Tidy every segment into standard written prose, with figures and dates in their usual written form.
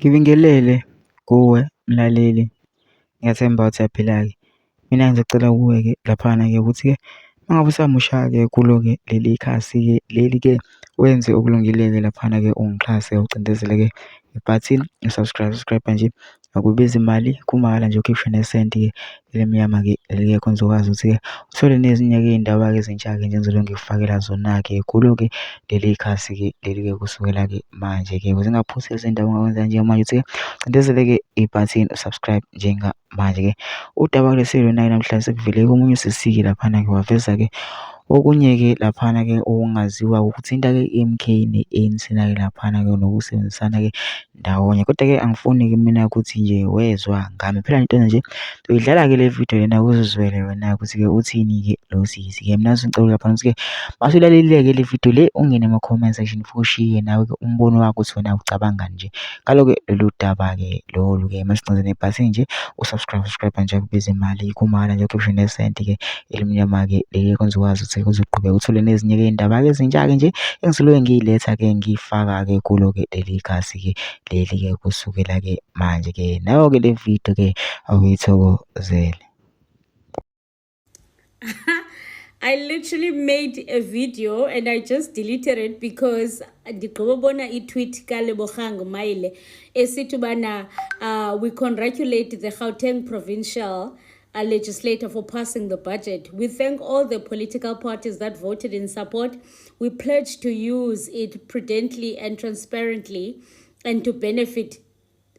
Ngibingelele kuwe mlaleli, ngiyathemba ukuthi uyaphila-ke. Mina ngizocela kuwe-ke laphana-ke ukuthi-ke uma ngabe usamusha-ke kulo-ke leli khasi-ke leli-ke wenze okulungile-ke laphana-ke ungixhase ucindezele-ke ibhathini subscribe nje akubizi imali kumahhala nje ukhiphe nesenti-ke elimnyama-ke leli-ke uzokwazi ukuthi-ke uthole nezinye-ke iy'ndaba-ke ezintsha-ke nje engizobe ngikufakela zona-ke kulo-ke leli khasi-ke leli-ke kusukela-ke manje-ke ukuze ungaphuthi lezi ndaba ongakwenza njengamanje ukuthi-ke cindezele-ke ibhathini subscribe njengamanje-ke. Udaba kulesi lona-ke namhlanje sekuvele omunye usisi-ke laphana-ke waveza-ke okunye-ke laphana-ke okungaziwa ukuthinta-ke i-M_K ne-A_N_C na-ke laphana-ke nokusebenzisana-ke ndawonye. Kodwa-ke angifuni-ke mina ukuthi nje wezwa ngami phela into nje uyidlala-ke le video lena uzizwele wena ukuthi-ke uthini-ke lo sisi-ke. Mina ngicela laphana ukuthi-ke masulalelile-ke le video le ungene ema-comment section futhi ushiye nawe-ke umbono wakho ukuthi wena ucabanga nje ngalo-ke lolu daba-ke lolu-ke masicinze nebhathini nje subscribe nje akubiza imali kumahhala nje ukhiphe nesenti-ke elimnyama-ke leli kuzokwazi ukuthi uzoqhubeka uthole nezinye-ke iy'ndaba-ke ezintsha-ke nje engizobe ngiyiletha-ke ngiyifaka-ke kulo-ke leli khasi-ke leli-ke kusukela-ke manje-ke nayo-ke le video-ke awuyithokozele. I literally made a video and I just deleted it because ndigqibobona i-tweet kaLebogang Maile esithi ubana we congratulate the Gauteng provincial legislator for passing the budget. We thank all the political parties that voted in support. We pledge to use it prudently and transparently and to benefit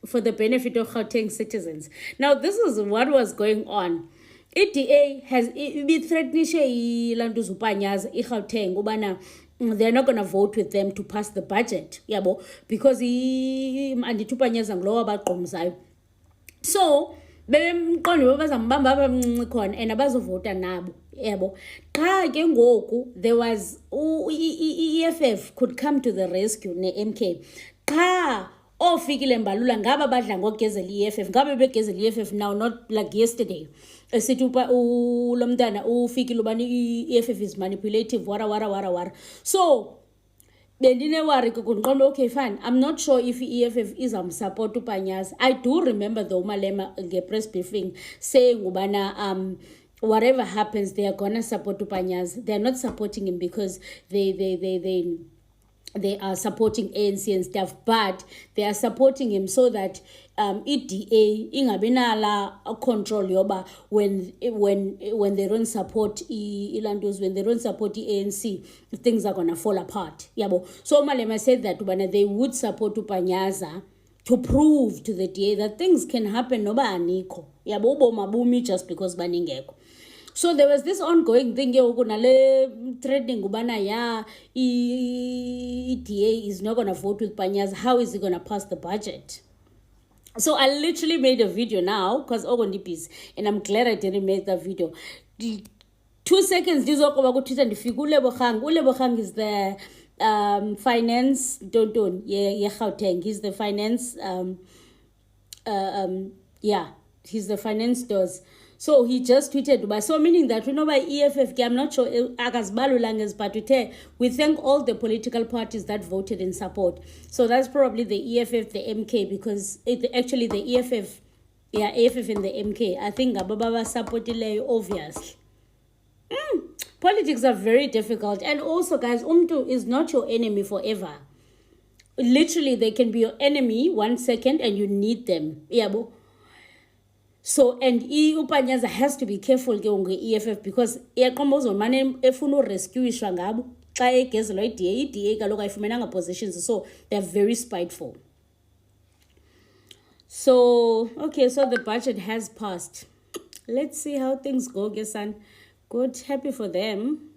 for the benefit of Gauteng citizens. Now, this is what was going on. I-DA has threatenishe ilantu zupanyaza i-Gauteng ubana they're not going to vote with them to pass the budget yabo because andithupanyaza ngulowo abagqumzayo. So bemqondo bazambamba abamncinci khona and abazovota nabo yabo. Qha ke ngoku there was i-EFF could come to the rescue ne-MK. Qha ofikile mbalula ngaba badla ngogezela i-EFF ngabe begezela i-EFF now, not like yesterday esithi lo mntana ufikile ubani i-EFF is manipulative wara. So bendinewari kunqondo okay fine, I'm not sure if i-EFF izamsupport uPanyaza. I do remember though Malema nge-press briefing saying ubana whatever happens they are gonna support uPanyaza. They're not supporting him because they are supporting ANC and stuff, but they are supporting him so that i-DA ingabinala control yoba when they don't support ilantos, when they don't support ANC, things are gonna fall apart. Yabo. So Malema said that when they would support uPanyaza to prove to the DA that things can happen noba aniko. Yabo mabumi just because baningeko. So there was this ongoing thing threatening ubana DA is not going to vote with Panyaza. How is he going to pass the budget? So I literally made a video now because Ogondipis, and I'm glad I didn't make that video. 2 seconds Twitter Ulebogang is the finance Gauteng. He's the finance he's the finance does. So he just tweeted, so meaning that we know by EFF, I'm not sure, but we thank all the political parties that voted in support. So that's probably the EFF, the MK, because actually the EFF, AFF and the MK, I think Ababa supported obviously. Politics are very difficult. And also, guys, Umtu is not your enemy forever. Literally, they can be your enemy 1 second and you need them. Yabo. So, and uPanyaza has to be careful EFF because mane efuna rescue ishwangabo xa egezelo i-DA kaloku ayifumenanga positions, so they're very spiteful. So okay, so the budget has passed. Let's see how things go, Gesan. Good, happy for them.